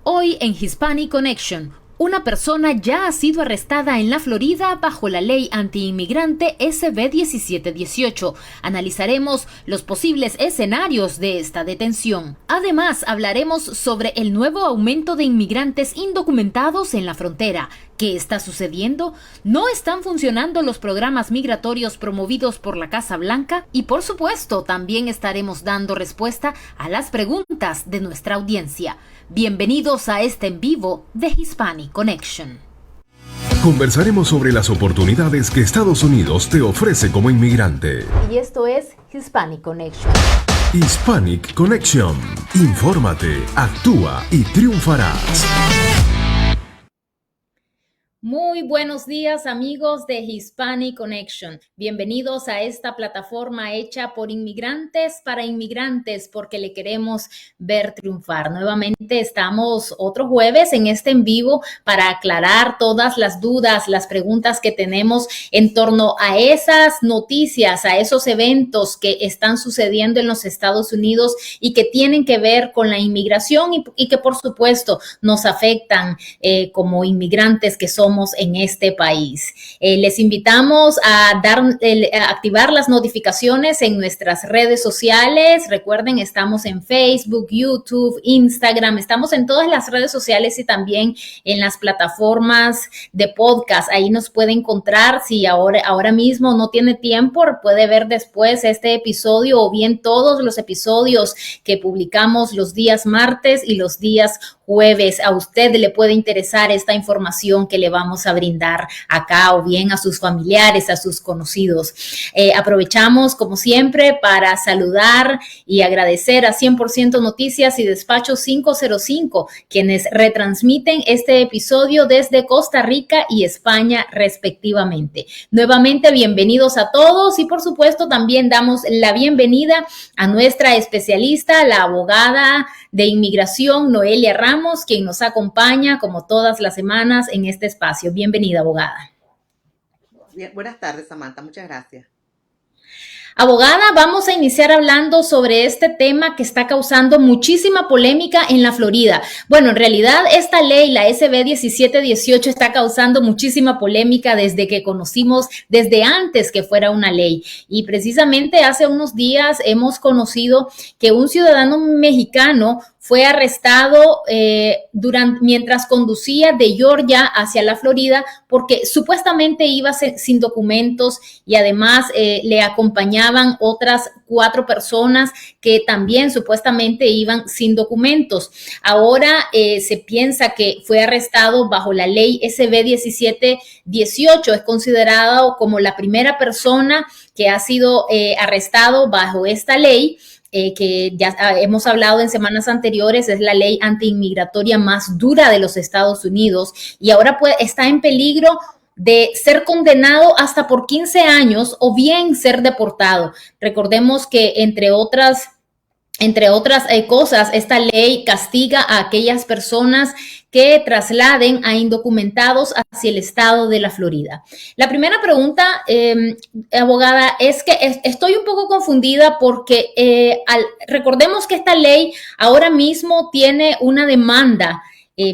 Hoy en Hispanic Connection, una persona ya ha sido arrestada en la Florida bajo la ley antiinmigrante SB 1718. Analizaremos los posibles escenarios de esta detención. Además, hablaremos sobre el nuevo aumento de inmigrantes indocumentados en la frontera. ¿Qué está sucediendo? ¿No están funcionando los programas migratorios promovidos por la Casa Blanca? Y por supuesto, también estaremos dando respuesta a las preguntas de nuestra audiencia. Bienvenidos a este en vivo de Hispanic Connection. Conversaremos sobre las oportunidades que Estados Unidos te ofrece como inmigrante. Y esto es Hispanic Connection. Hispanic Connection. Infórmate, actúa y triunfarás. Muy buenos días, amigos de Hispanic Connection. Bienvenidos a esta plataforma hecha por inmigrantes para inmigrantes, porque le queremos ver triunfar. Nuevamente estamos otro jueves en este en vivo para aclarar todas las dudas, las preguntas que tenemos en torno a esas noticias, a esos eventos que están sucediendo en los Estados Unidos y que tienen que ver con la inmigración y que por supuesto nos afectan como inmigrantes que somos en este país. Les invitamos a activar las notificaciones en nuestras redes sociales. Recuerden, estamos en Facebook, YouTube, Instagram, estamos en todas las redes sociales y también en las plataformas de podcast. Ahí nos puede encontrar. Si ahora mismo no tiene tiempo, puede ver después este episodio o bien todos los episodios que publicamos los días martes y los días jueves. A usted le puede interesar esta información que le vamos a brindar acá, o bien a sus familiares, a sus conocidos. Aprovechamos, como siempre, para saludar y agradecer a 100% Noticias y Despacho 505, quienes retransmiten este episodio desde Costa Rica y España, respectivamente. Nuevamente, bienvenidos a todos y, por supuesto, también damos la bienvenida a nuestra especialista, la abogada de inmigración, Noelia Ramos, quien nos acompaña como todas las semanas en este espacio. Bienvenida, abogada. Bien, buenas tardes, Samantha. Muchas gracias. Abogada, vamos a iniciar hablando sobre este tema que está causando muchísima polémica en la Florida. Bueno, en realidad esta ley, la SB 1718, está causando muchísima polémica desde que conocimos, desde antes que fuera una ley. Y precisamente hace unos días hemos conocido que un ciudadano mexicano fue arrestado mientras conducía de Georgia hacia la Florida porque supuestamente iba sin documentos y además le acompañaban otras 4 personas que también supuestamente iban sin documentos. Ahora se piensa que fue arrestado bajo la ley SB 1718. Es considerado como la primera persona que ha sido arrestado bajo esta ley. Que ya hemos hablado en semanas anteriores, es la ley antiinmigratoria más dura de los Estados Unidos y ahora está en peligro de ser condenado hasta por 15 años o bien ser deportado. Recordemos que entre otras cosas, esta ley castiga a aquellas personas que trasladen a indocumentados hacia el estado de la Florida. La primera pregunta, abogada, es que estoy un poco confundida porque recordemos que esta ley ahora mismo tiene una demanda,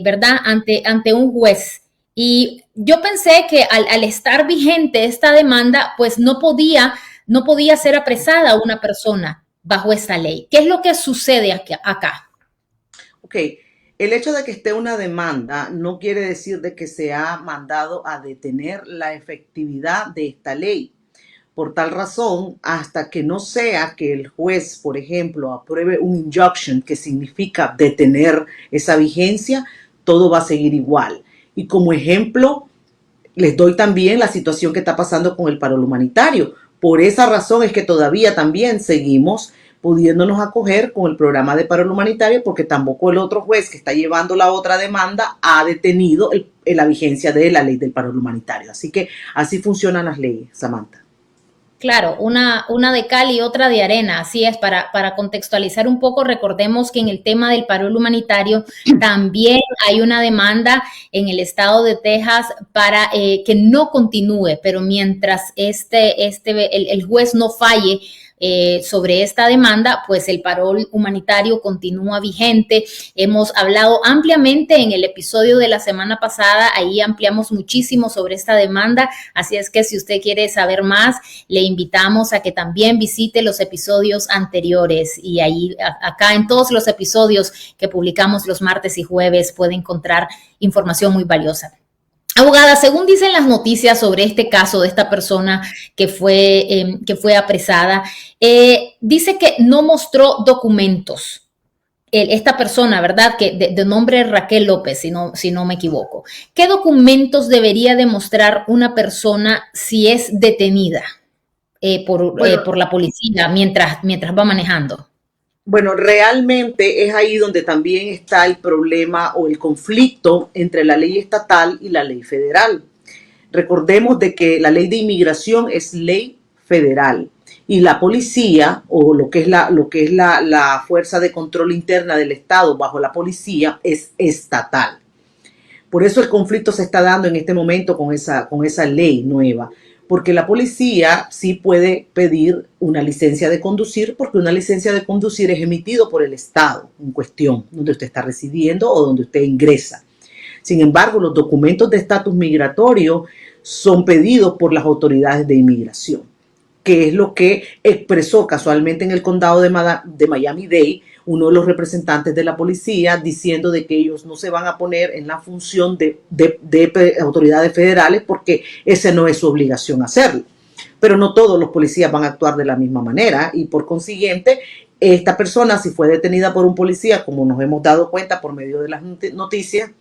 ¿verdad?, ante un juez. Y yo pensé que al estar vigente esta demanda, pues no podía ser apresada una persona bajo esta ley. ¿Qué es lo que sucede acá? Ok, el hecho de que esté una demanda no quiere decir de que se ha mandado a detener la efectividad de esta ley. Por tal razón, hasta que no sea que el juez, por ejemplo, apruebe un injunction, que significa detener esa vigencia, todo va a seguir igual. Y como ejemplo, les doy también la situación que está pasando con el paro humanitario. Por esa razón es que todavía también seguimos pudiéndonos acoger con el programa de paro humanitario, porque tampoco el otro juez que está llevando la otra demanda ha detenido la vigencia de la ley del paro humanitario. Así que así funcionan las leyes, Samantha. Claro, una de cal y otra de arena, así es, para contextualizar un poco, recordemos que en el tema del paro humanitario también hay una demanda en el estado de Texas para que no continúe, pero mientras el juez no falle sobre esta demanda, pues el parol humanitario continúa vigente. Hemos hablado ampliamente en el episodio de la semana pasada, ahí ampliamos muchísimo sobre esta demanda, así es que si usted quiere saber más, le invitamos a que también visite los episodios anteriores, y ahí acá en todos los episodios que publicamos los martes y jueves puede encontrar información muy valiosa. Abogada, según dicen las noticias sobre este caso de esta persona que fue apresada, dice que no mostró documentos. Esta persona, ¿verdad? Que de nombre Raquel López, si no me equivoco. ¿Qué documentos debería demostrar una persona si es detenida por la policía mientras va manejando? Bueno, realmente es ahí donde también está el problema o el conflicto entre la ley estatal y la ley federal. Recordemos de que la ley de inmigración es ley federal y la policía, o lo que es la fuerza de control interna del Estado bajo la policía, es estatal. Por eso el conflicto se está dando en este momento con esa ley nueva. Porque la policía sí puede pedir una licencia de conducir, porque una licencia de conducir es emitido por el Estado en cuestión, donde usted está residiendo o donde usted ingresa. Sin embargo, los documentos de estatus migratorio son pedidos por las autoridades de inmigración, que es lo que expresó casualmente en el condado de Miami-Dade uno de los representantes de la policía, diciendo de que ellos no se van a poner en la función de autoridades federales porque esa no es su obligación hacerlo. Pero no todos los policías van a actuar de la misma manera y por consiguiente esta persona, si fue detenida por un policía, como nos hemos dado cuenta por medio de las noticias,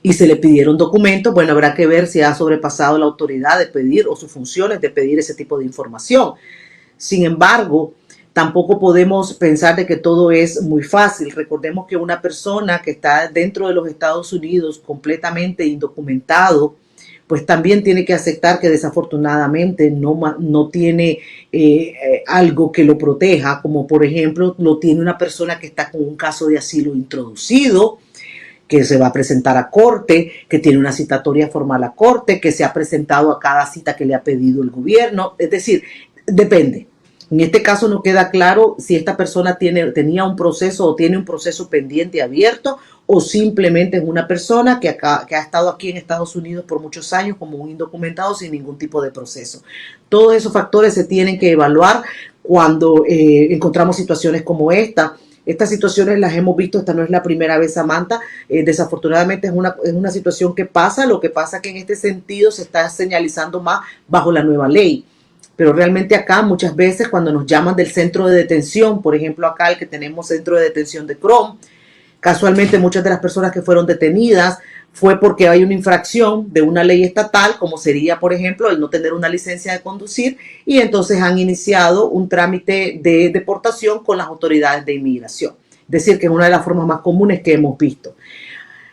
y se le pidieron documentos, bueno, habrá que ver si ha sobrepasado la autoridad de pedir o sus funciones de pedir ese tipo de información. Sin embargo, tampoco podemos pensar de que todo es muy fácil. Recordemos que una persona que está dentro de los Estados Unidos completamente indocumentado, pues también tiene que aceptar que desafortunadamente no tiene algo que lo proteja, como por ejemplo lo tiene una persona que está con un caso de asilo introducido, que se va a presentar a corte, que tiene una citatoria formal a corte, que se ha presentado a cada cita que le ha pedido el gobierno. Es decir, depende. En este caso no queda claro si esta persona tenía un proceso o tiene un proceso pendiente abierto o simplemente es una persona que ha estado aquí en Estados Unidos por muchos años como un indocumentado sin ningún tipo de proceso. Todos esos factores se tienen que evaluar cuando encontramos situaciones como esta. Estas situaciones las hemos visto, esta no es la primera vez, Samantha. Desafortunadamente es una situación que pasa, lo que pasa que en este sentido se está señalizando más bajo la nueva ley. Pero realmente acá muchas veces cuando nos llaman del centro de detención, por ejemplo acá el que tenemos centro de detención de Chrome, casualmente muchas de las personas que fueron detenidas fue porque hay una infracción de una ley estatal, como sería por ejemplo el no tener una licencia de conducir, y entonces han iniciado un trámite de deportación con las autoridades de inmigración. Es decir, que es una de las formas más comunes que hemos visto.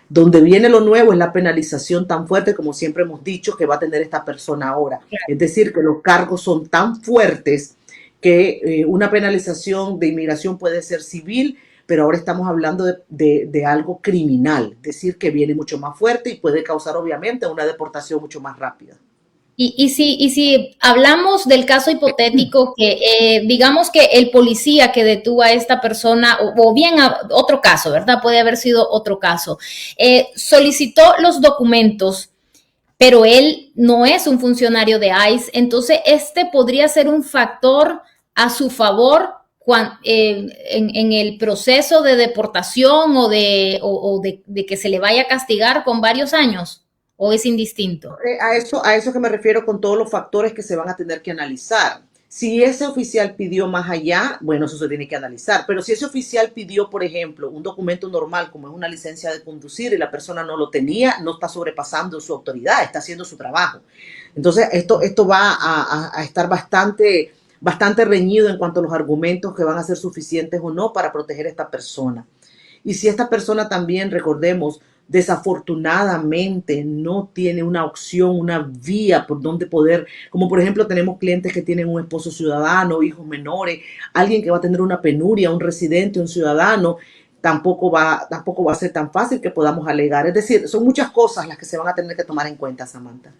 Donde viene lo nuevo es la penalización tan fuerte, como siempre hemos dicho, que va a tener esta persona ahora. Es decir, que los cargos son tan fuertes que una penalización de inmigración puede ser civil, pero ahora estamos hablando de algo criminal. Es decir, que viene mucho más fuerte y puede causar obviamente una deportación mucho más rápida. Y si hablamos del caso hipotético que digamos que el policía que detuvo a esta persona, o bien otro caso, ¿verdad? Puede haber sido otro caso, solicitó los documentos, pero él no es un funcionario de ICE, entonces este podría ser un factor a su favor en el proceso de deportación o de que se le vaya a castigar con varios años. ¿O es indistinto? A eso que me refiero con todos los factores que se van a tener que analizar. Si ese oficial pidió más allá, bueno, eso se tiene que analizar. Pero si ese oficial pidió, por ejemplo, un documento normal, como es una licencia de conducir, y la persona no lo tenía, no está sobrepasando su autoridad, está haciendo su trabajo. Entonces, esto va a estar bastante reñido en cuanto a los argumentos que van a ser suficientes o no para proteger a esta persona. Y si esta persona también, recordemos, desafortunadamente no tiene una opción, una vía por donde poder, como por ejemplo tenemos clientes que tienen un esposo ciudadano, hijos menores, alguien que va a tener una penuria, un residente, un ciudadano, tampoco va a ser tan fácil que podamos alegar. Es decir, son muchas cosas las que se van a tener que tomar en cuenta, Samantha.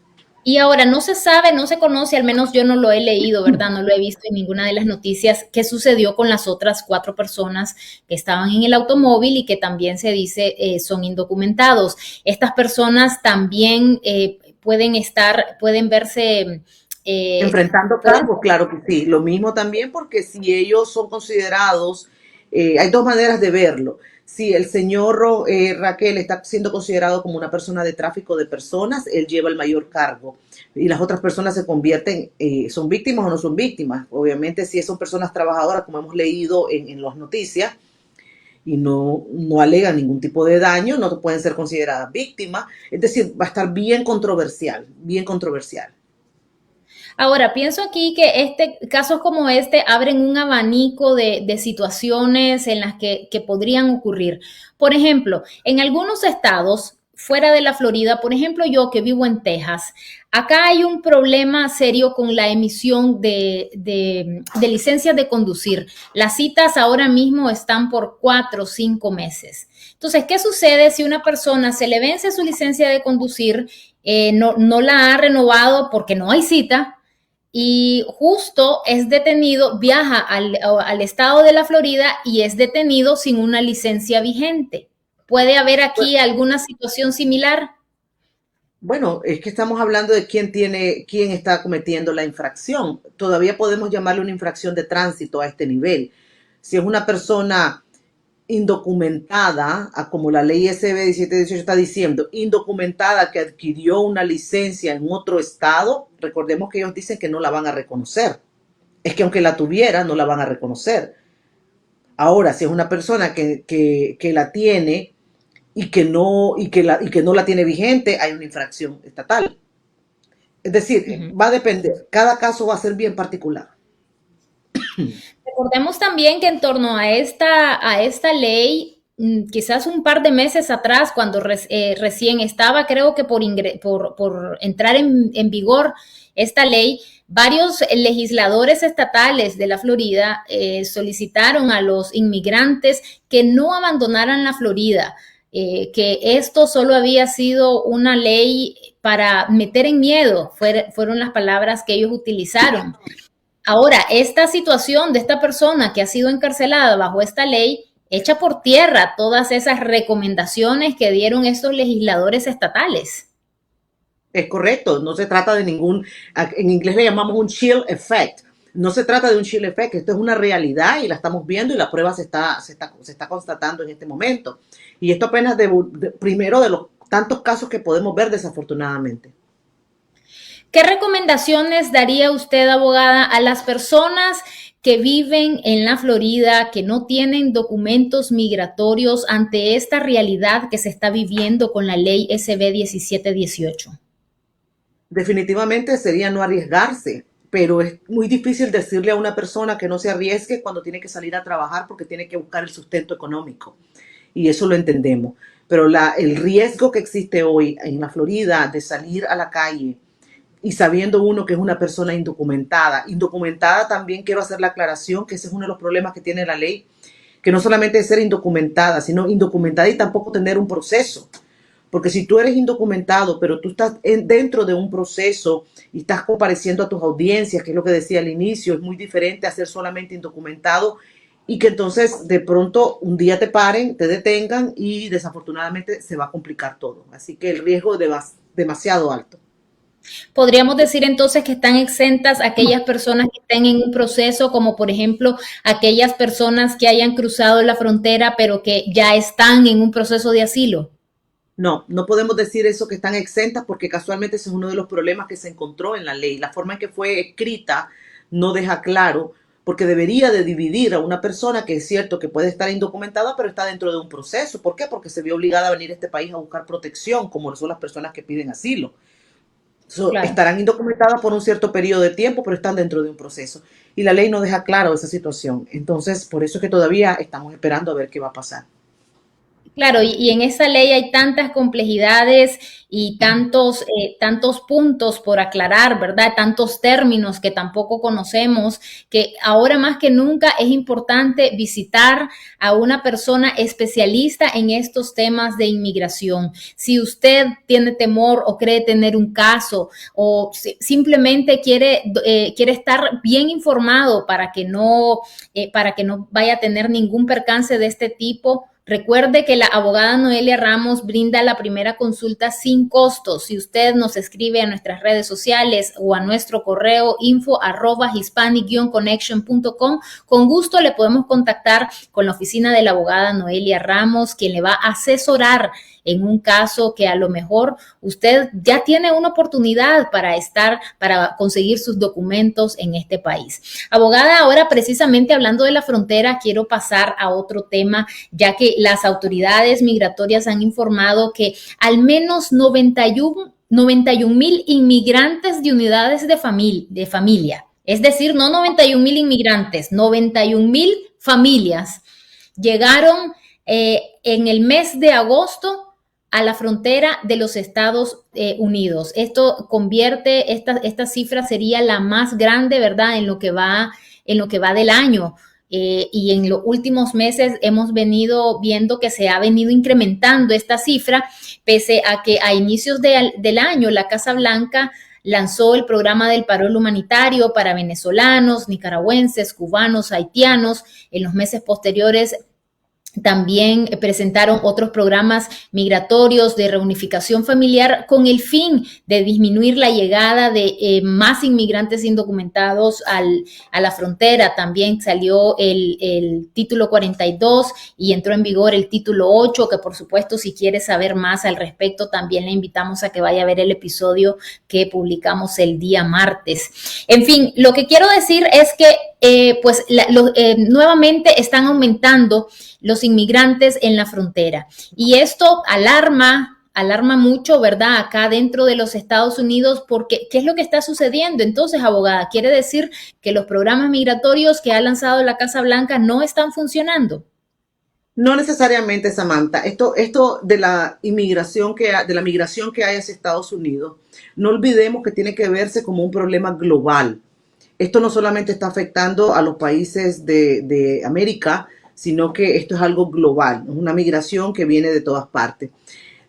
Y ahora no se sabe, no se conoce, al menos yo no lo he leído, ¿verdad? No lo he visto en ninguna de las noticias qué sucedió con las otras 4 personas que estaban en el automóvil y que también se dice son indocumentados. Estas personas también pueden verse... Enfrentando pueden- cargos, claro que sí. Lo mismo también porque si ellos son considerados, hay dos maneras de verlo. Si el señor Raquel está siendo considerado como una persona de tráfico de personas, él lleva el mayor cargo y las otras personas se convierten, son víctimas o no son víctimas. Obviamente si son personas trabajadoras, como hemos leído en las noticias, y no alegan ningún tipo de daño, no pueden ser consideradas víctimas. Es decir, va a estar bien controversial, bien controversial. Ahora, pienso aquí que casos como este abren un abanico de situaciones en las que podrían ocurrir. Por ejemplo, en algunos estados fuera de la Florida, por ejemplo, yo que vivo en Texas, acá hay un problema serio con la emisión de licencias de conducir. Las citas ahora mismo están por 4 o 5 meses. Entonces, ¿qué sucede si una persona se le vence su licencia de conducir, no la ha renovado porque no hay cita? Y justo es detenido, viaja al estado de la Florida y es detenido sin una licencia vigente. ¿Puede haber aquí alguna situación similar? Bueno, es que estamos hablando de quién está cometiendo la infracción. Todavía podemos llamarle una infracción de tránsito a este nivel. Si es una persona indocumentada, como la ley SB 1718 está diciendo, indocumentada que adquirió una licencia en otro estado, recordemos que ellos dicen que no la van a reconocer. Es que aunque la tuviera, no la van a reconocer. Ahora, si es una persona que la tiene y que no la tiene vigente, hay una infracción estatal. Es decir, Ujú. va a depender, cada caso va a ser bien particular. Recordemos también que en torno a esta ley, quizás un par de meses atrás, cuando recién estaba, creo que por entrar en vigor esta ley, varios legisladores estatales de la Florida solicitaron a los inmigrantes que no abandonaran la Florida, que esto solo había sido una ley para meter en miedo, fueron las palabras que ellos utilizaron. Ahora, esta situación de esta persona que ha sido encarcelada bajo esta ley echa por tierra todas esas recomendaciones que dieron estos legisladores estatales. Es correcto, no se trata de en inglés le llamamos un chill effect. No se trata de un chill effect, esto es una realidad y la estamos viendo y la prueba se está constatando en este momento. Y esto apenas primero de los tantos casos que podemos ver desafortunadamente. ¿Qué recomendaciones daría usted, abogada, a las personas que viven en la Florida, que no tienen documentos migratorios ante esta realidad que se está viviendo con la ley SB 1718? Definitivamente sería no arriesgarse, pero es muy difícil decirle a una persona que no se arriesgue cuando tiene que salir a trabajar porque tiene que buscar el sustento económico. Y eso lo entendemos. Pero el riesgo que existe hoy en la Florida de salir a la calle y sabiendo uno que es una persona indocumentada también quiero hacer la aclaración que ese es uno de los problemas que tiene la ley, que no solamente es ser indocumentada, sino indocumentada y tampoco tener un proceso. Porque si tú eres indocumentado, pero tú estás dentro de un proceso y estás compareciendo a tus audiencias, que es lo que decía al inicio, es muy diferente a ser solamente indocumentado y que entonces de pronto un día te paren, te detengan y desafortunadamente se va a complicar todo. Así que el riesgo es demasiado alto. Podríamos decir entonces que están exentas aquellas personas que estén en un proceso, como por ejemplo aquellas personas que hayan cruzado la frontera, pero que ya están en un proceso de asilo. No, no podemos decir eso que están exentas porque casualmente ese es uno de los problemas que se encontró en la ley. La forma en que fue escrita no deja claro porque debería de dividir a una persona que es cierto que puede estar indocumentada pero está dentro de un proceso. ¿Por qué? Porque se vio obligada a venir a este país a buscar protección como son las personas que piden asilo. Claro. Estarán indocumentadas por un cierto periodo de tiempo pero están dentro de un proceso. Y la ley no deja claro esa situación. Entonces, por eso es que todavía estamos esperando a ver qué va a pasar. Claro, y en esa ley hay tantas complejidades y tantos puntos por aclarar, ¿verdad? Tantos términos que tampoco conocemos, que ahora más que nunca es importante visitar a una persona especialista en estos temas de inmigración. Si usted tiene temor o cree tener un caso o simplemente quiere estar bien informado para que no vaya a tener ningún percance de este tipo, recuerde que la abogada Noelia Ramos brinda la primera consulta sin costo. Si usted nos escribe a nuestras redes sociales o a nuestro correo info@hispanic-connection.com, con gusto le podemos contactar con la oficina de la abogada Noelia Ramos, quien le va a asesorar en un caso que a lo mejor usted ya tiene una oportunidad para conseguir sus documentos en este país. Abogada, ahora precisamente hablando de la frontera, quiero pasar a otro tema, ya que las autoridades migratorias han informado que al menos 91,000 inmigrantes de unidades de familia, es decir, no 91,000 inmigrantes, 91,000 familias llegaron en el mes de agosto a la frontera de los Estados Unidos. Esto convierte, esta cifra sería la más grande, ¿verdad?, en lo que va del año. Y en los últimos meses hemos venido viendo que se ha venido incrementando esta cifra, pese a que a inicios del año la Casa Blanca lanzó el programa del parol humanitario para venezolanos, nicaragüenses, cubanos, haitianos. En los meses posteriores también presentaron otros programas migratorios de reunificación familiar con el fin de disminuir la llegada de más inmigrantes indocumentados a la frontera. También salió el título 42 y entró en vigor el título 8, que por supuesto, si quiere saber más al respecto, también le invitamos a que vaya a ver el episodio que publicamos el día martes. En fin, lo que quiero decir es que nuevamente están aumentando los inmigrantes en la frontera. Y esto alarma mucho, ¿verdad?, acá dentro de los Estados Unidos, porque ¿qué es lo que está sucediendo? Entonces, abogada, ¿quiere decir que los programas migratorios que ha lanzado la Casa Blanca no están funcionando? No necesariamente, Samantha. Esto de la migración que hay hacia Estados Unidos, no olvidemos que tiene que verse como un problema global. Esto no solamente está afectando a los países de América, sino que esto es algo global, es una migración que viene de todas partes.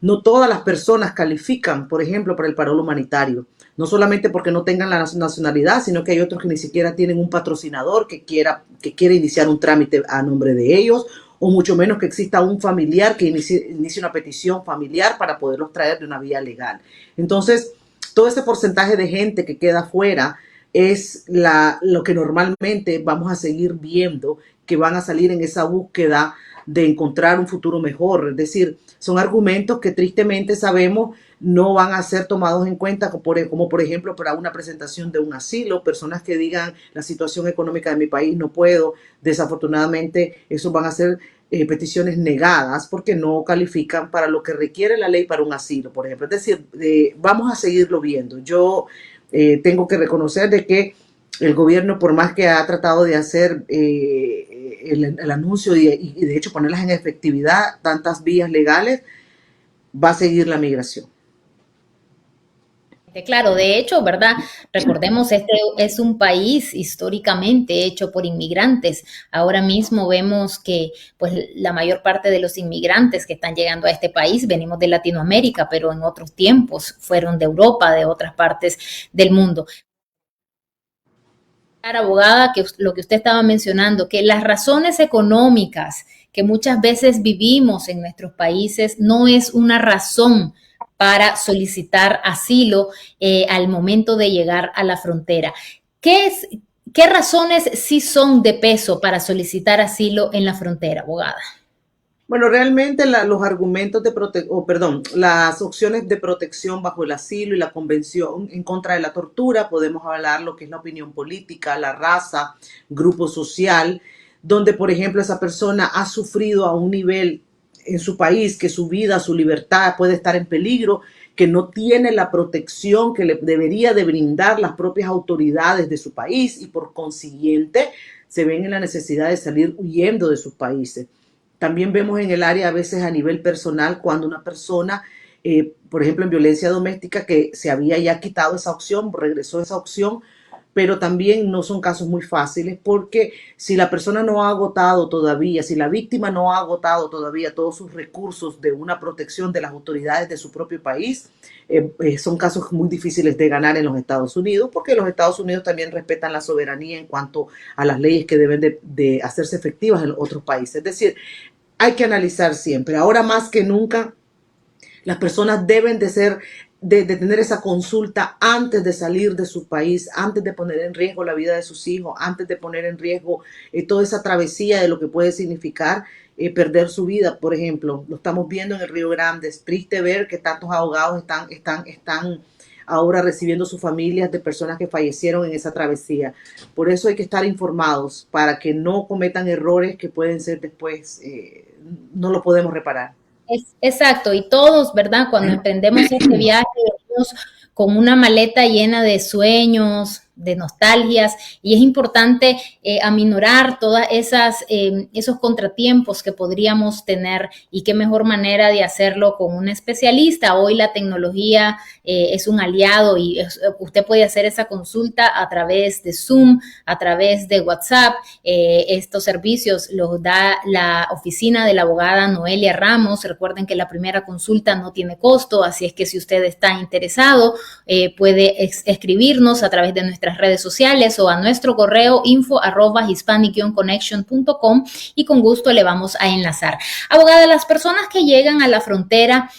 No todas las personas califican, por ejemplo, para el parol humanitario, no solamente porque no tengan la nacionalidad, sino que hay otros que ni siquiera tienen un patrocinador que quiere iniciar un trámite a nombre de ellos, o mucho menos que exista un familiar que inicie una petición familiar para poderlos traer de una vía legal. Entonces, todo ese porcentaje de gente que queda fuera es lo que normalmente vamos a seguir viendo, que van a salir en esa búsqueda de encontrar un futuro mejor. Es decir, son argumentos que tristemente sabemos no van a ser tomados en cuenta, como por ejemplo para una presentación de un asilo, personas que digan la situación económica de mi país no puedo. Desafortunadamente, eso van a ser peticiones negadas porque no califican para lo que requiere la ley para un asilo, por ejemplo. Es decir, vamos a seguirlo viendo. Yo tengo que reconocer de que el gobierno, por más que ha tratado de hacer el anuncio y de hecho ponerlas en efectividad, tantas vías legales, va a seguir la migración. Claro, de hecho, ¿verdad? Recordemos, este es un país históricamente hecho por inmigrantes. Ahora mismo vemos que pues la mayor parte de los inmigrantes que están llegando a este país venimos de Latinoamérica, pero en otros tiempos fueron de Europa, de otras partes del mundo. Abogada, que lo que usted estaba mencionando, que las razones económicas que muchas veces vivimos en nuestros países no es una razón para solicitar asilo al momento de llegar a la frontera. ¿Qué razones sí son de peso para solicitar asilo en la frontera, abogada? Bueno, realmente los argumentos las opciones de protección bajo el asilo y la convención en contra de la tortura, podemos hablar lo que es la opinión política, la raza, grupo social, donde por ejemplo esa persona ha sufrido a un nivel en su país que su vida, su libertad puede estar en peligro, que no tiene la protección que le debería de brindar las propias autoridades de su país y por consiguiente se ven en la necesidad de salir huyendo de sus países. También vemos en el área a veces a nivel personal cuando una persona, por ejemplo en violencia doméstica, que se había ya quitado esa opción, regresó esa opción, pero también no son casos muy fáciles porque si la persona no ha agotado todavía, si la víctima no ha agotado todavía todos sus recursos de una protección de las autoridades de su propio país, son casos muy difíciles de ganar en los Estados Unidos, porque los Estados Unidos también respetan la soberanía en cuanto a las leyes que deben de hacerse efectivas en otros países. Es decir, hay que analizar siempre, ahora más que nunca, las personas deben de tener esa consulta antes de salir de su país, antes de poner en riesgo la vida de sus hijos, antes de poner en riesgo toda esa travesía de lo que puede significar perder su vida. Por ejemplo, lo estamos viendo en el Río Grande. Es triste ver que tantos ahogados están ahora recibiendo sus familias de personas que fallecieron en esa travesía. Por eso hay que estar informados para que no cometan errores que pueden ser después, no lo podemos reparar. Exacto, y todos, ¿verdad? Cuando emprendemos este viaje, venimos con una maleta llena de sueños, de nostalgias, y es importante aminorar todas esos contratiempos que podríamos tener, y qué mejor manera de hacerlo con un especialista. Hoy la tecnología es un aliado y usted puede hacer esa consulta a través de Zoom, a través de WhatsApp. Estos servicios los da la oficina de la abogada Noelia Ramos. Recuerden que la primera consulta no tiene costo, así es que si usted está interesado, puede escribirnos a través de nuestras redes sociales o a nuestro correo info@hispanic-connection.com y con gusto le vamos a enlazar. Abogada, las personas que llegan a la frontera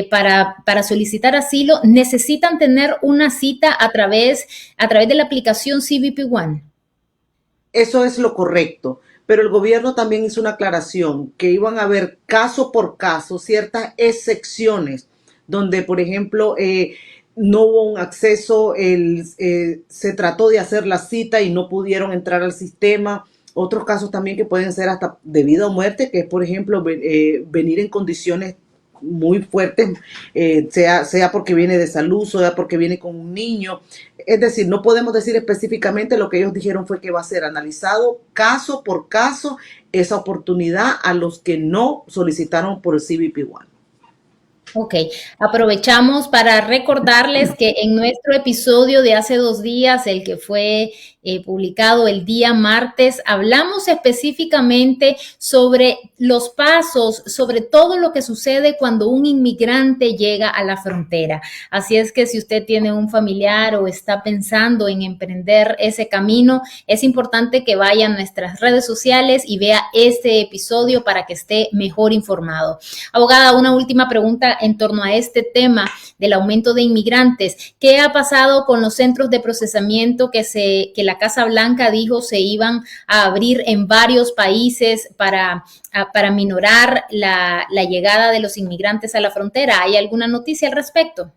para solicitar asilo necesitan tener una cita a través de la aplicación CBP One. Eso es lo correcto, pero el gobierno también hizo una aclaración que iban a haber caso por caso ciertas excepciones donde, por ejemplo, no hubo un acceso, se trató de hacer la cita y no pudieron entrar al sistema. Otros casos también que pueden ser hasta de vida o muerte, que es, por ejemplo, venir en condiciones muy fuertes, sea porque viene de salud, sea porque viene con un niño. Es decir, no podemos decir específicamente. Lo que ellos dijeron fue que va a ser analizado caso por caso esa oportunidad a los que no solicitaron por el CBP One. Ok, aprovechamos para recordarles que en nuestro episodio de hace 2 días, el que fue publicado el día martes, hablamos específicamente sobre los pasos, sobre todo lo que sucede cuando un inmigrante llega a la frontera. Así es que si usted tiene un familiar o está pensando en emprender ese camino, es importante que vaya a nuestras redes sociales y vea este episodio para que esté mejor informado. Abogada, una última pregunta en torno a este tema del aumento de inmigrantes. ¿Qué ha pasado con los centros de procesamiento que la Casa Blanca dijo se iban a abrir en varios países para minorar la llegada de los inmigrantes a la frontera? ¿Hay alguna noticia al respecto?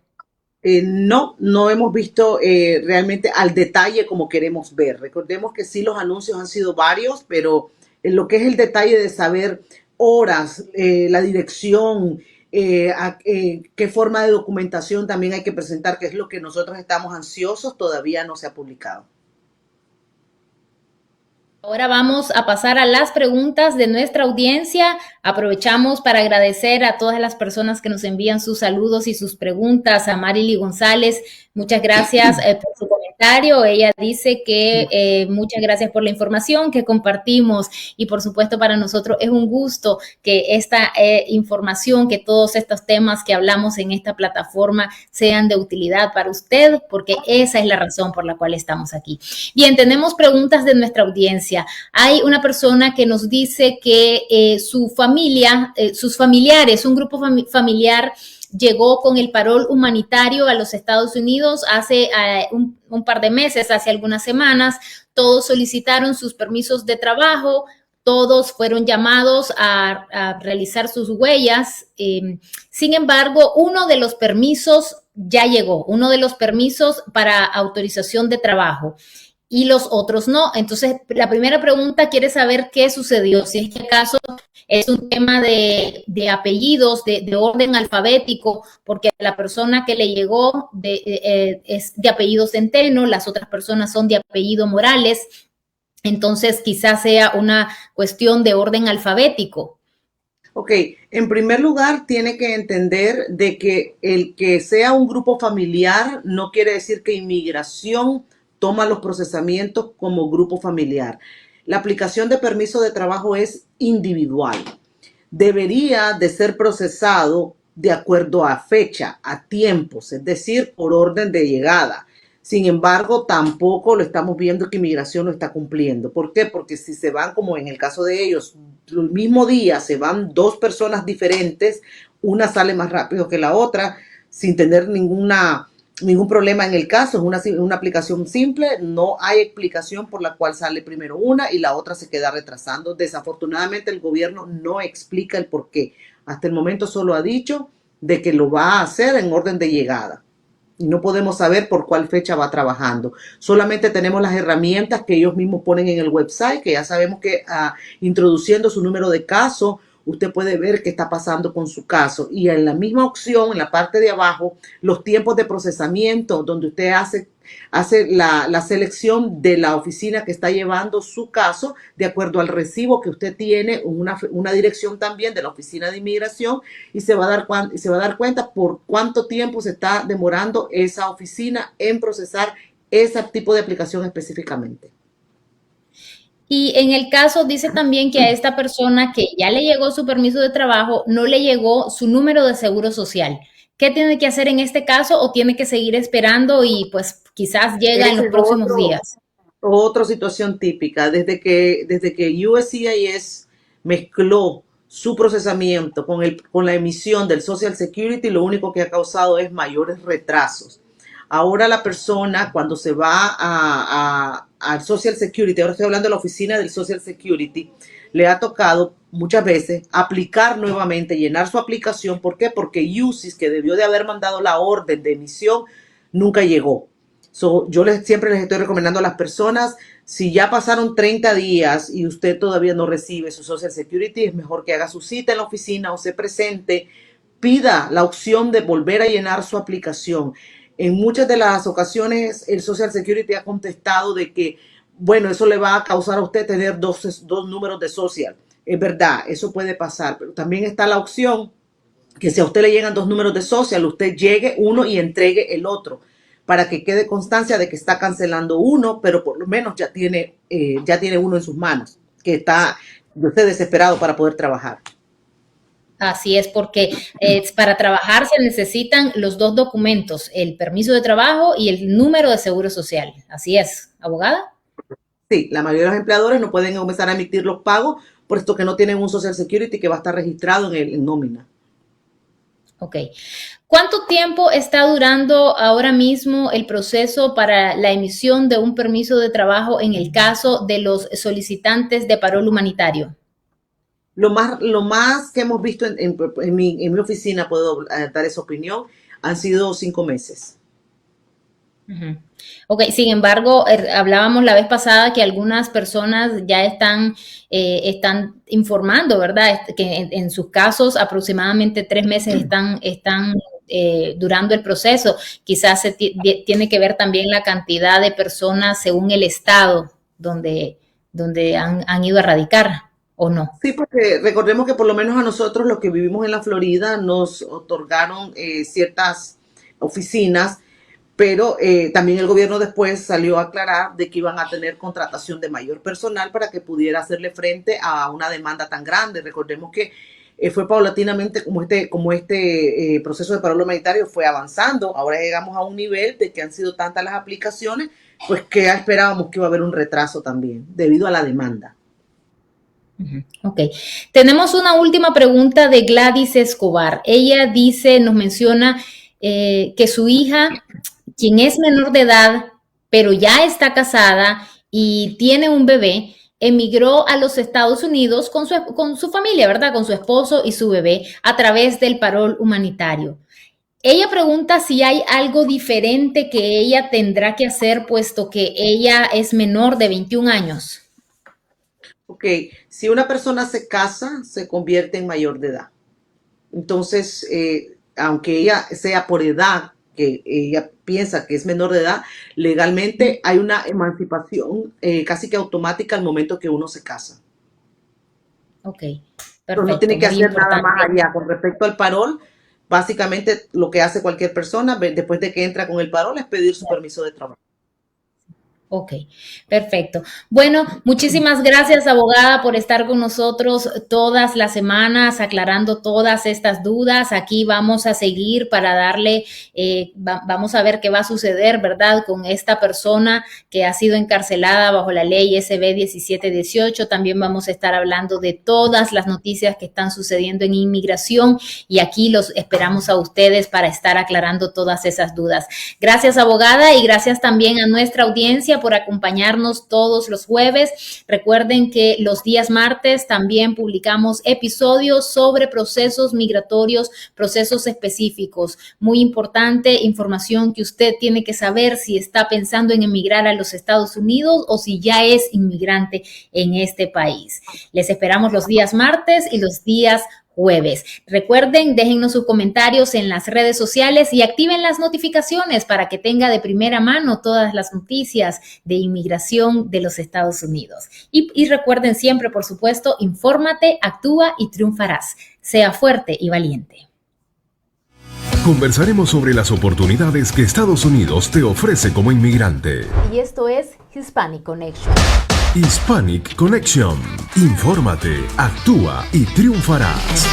No hemos visto realmente al detalle como queremos ver. Recordemos que sí, los anuncios han sido varios, pero en lo que es el detalle de saber horas, la dirección, qué forma de documentación también hay que presentar, que es lo que nosotros estamos ansiosos, todavía no se ha publicado. Ahora vamos a pasar a las preguntas de nuestra audiencia. Aprovechamos para agradecer a todas las personas que nos envían sus saludos y sus preguntas. A Marily González, muchas gracias por su comentario. Ella dice que muchas gracias por la información que compartimos, y por supuesto para nosotros es un gusto que esta información, que todos estos temas que hablamos en esta plataforma sean de utilidad para usted, porque esa es la razón por la cual estamos aquí. Bien, tenemos preguntas de nuestra audiencia. Hay una persona que nos dice que su familia, sus familiares, un grupo familiar llegó con el parol humanitario a los Estados Unidos hace un par de meses, hace algunas semanas. Todos solicitaron sus permisos de trabajo, todos fueron llamados a realizar sus huellas. Sin embargo, uno de los permisos ya llegó, uno de los permisos para autorización de trabajo, y los otros no. Entonces, la primera pregunta quiere saber qué sucedió, si es que acaso es un tema de apellidos, de orden alfabético, porque la persona que le llegó es de apellido Centeno, las otras personas son de apellido Morales. Entonces, quizás sea una cuestión de orden alfabético. Ok, en primer lugar, tiene que entender de que el que sea un grupo familiar no quiere decir que inmigración toma los procesamientos como grupo familiar. La aplicación de permiso de trabajo es individual. Debería de ser procesado de acuerdo a fecha, a tiempos, es decir, por orden de llegada. Sin embargo, tampoco lo estamos viendo que inmigración lo está cumpliendo. ¿Por qué? Porque si se van, como en el caso de ellos, el mismo día se van dos personas diferentes, una sale más rápido que la otra, sin tener ningún problema en el caso, es una aplicación simple, no hay explicación por la cual sale primero una y la otra se queda retrasando. Desafortunadamente el gobierno no explica el por qué. Hasta el momento solo ha dicho de que lo va a hacer en orden de llegada y no podemos saber por cuál fecha va trabajando. Solamente tenemos las herramientas que ellos mismos ponen en el website, que ya sabemos que introduciendo su número de caso, usted puede ver qué está pasando con su caso. Y en la misma opción, en la parte de abajo, los tiempos de procesamiento, donde usted hace la selección de la oficina que está llevando su caso, de acuerdo al recibo que usted tiene, una dirección también de la oficina de inmigración, y se va a dar cuenta por cuánto tiempo se está demorando esa oficina en procesar ese tipo de aplicación específicamente. Y en el caso dice también que a esta persona que ya le llegó su permiso de trabajo, no le llegó su número de seguro social. ¿Qué tiene que hacer en este caso o tiene que seguir esperando y pues quizás llega en Ese los es próximos días? otra situación típica. Desde que USCIS mezcló su procesamiento con la emisión del Social Security, lo único que ha causado es mayores retrasos. Ahora la persona cuando se va al Social Security, ahora estoy hablando de la oficina del Social Security, le ha tocado muchas veces aplicar nuevamente, llenar su aplicación. ¿Por qué? Porque USIS, que debió de haber mandado la orden de emisión, nunca llegó. Yo siempre les estoy recomendando a las personas, si ya pasaron 30 días y usted todavía no recibe su Social Security, es mejor que haga su cita en la oficina o se presente, pida la opción de volver a llenar su aplicación. En muchas de las ocasiones el Social Security ha contestado de que, bueno, eso le va a causar a usted tener dos números de social. Es verdad, eso puede pasar, pero también está la opción que si a usted le llegan dos números de social, usted llegue uno y entregue el otro para que quede constancia de que está cancelando uno, pero por lo menos ya tiene uno en sus manos, que está usted desesperado para poder trabajar. Así es, porque para trabajar se necesitan los dos documentos, el permiso de trabajo y el número de seguro social. Así es, abogada. Sí, la mayoría de los empleadores no pueden comenzar a emitir los pagos, puesto que no tienen un Social Security que va a estar registrado en nómina. Ok. ¿Cuánto tiempo está durando ahora mismo el proceso para la emisión de un permiso de trabajo en el caso de los solicitantes de parol humanitario? Lo más que hemos visto en mi oficina, puedo dar esa opinión, han sido 5 meses. Ujú. Ok, sin embargo, hablábamos la vez pasada que algunas personas ya están informando, ¿verdad? Que en sus casos aproximadamente 3 meses están durando el proceso. Quizás tiene que ver también la cantidad de personas según el estado donde han ido a radicar, ¿o no? Sí, porque recordemos que por lo menos a nosotros, los que vivimos en la Florida, nos otorgaron ciertas oficinas, pero también el gobierno después salió a aclarar de que iban a tener contratación de mayor personal para que pudiera hacerle frente a una demanda tan grande. Recordemos que fue paulatinamente como este proceso de paro humanitario fue avanzando. Ahora llegamos a un nivel de que han sido tantas las aplicaciones, pues que ya esperábamos que iba a haber un retraso también debido a la demanda. Ok. Tenemos una última pregunta de Gladys Escobar. Ella dice, nos menciona que su hija, quien es menor de edad, pero ya está casada y tiene un bebé, emigró a los Estados Unidos con su familia, ¿verdad? Con su esposo y su bebé a través del parol humanitario. Ella pregunta si hay algo diferente que ella tendrá que hacer, puesto que ella es menor de 21 años. Ok, si una persona se casa, se convierte en mayor de edad. Entonces, aunque ella sea por edad, que ella piensa que es menor de edad, legalmente hay una emancipación casi que automática al momento que uno se casa. Ok. Pero no Perfecto, tiene que muy hacer nada más importante. allá. Con respecto al parol, básicamente lo que hace cualquier persona después de que entra con el parol es pedir su permiso de trabajo. Ok, perfecto. Bueno, muchísimas gracias, abogada, por estar con nosotros todas las semanas aclarando todas estas dudas. Aquí vamos a seguir para darle, vamos a ver qué va a suceder, ¿verdad? Con esta persona que ha sido encarcelada bajo la ley SB 1718. También vamos a estar hablando de todas las noticias que están sucediendo en inmigración y aquí los esperamos a ustedes para estar aclarando todas esas dudas. Gracias, abogada, y gracias también a nuestra audiencia por acompañarnos todos los jueves. Recuerden que los días martes también publicamos episodios sobre procesos migratorios, procesos específicos. Muy importante, información que usted tiene que saber si está pensando en emigrar a los Estados Unidos o si ya es inmigrante en este país. Les esperamos los días martes y los días jueves. Recuerden, déjennos sus comentarios en las redes sociales y activen las notificaciones para que tenga de primera mano todas las noticias de inmigración de los Estados Unidos. Y recuerden siempre, por supuesto, infórmate, actúa y triunfarás. Sea fuerte y valiente. Conversaremos sobre las oportunidades que Estados Unidos te ofrece como inmigrante. Y esto es Hispanic Connection. Hispanic Connection. Infórmate, actúa y triunfarás.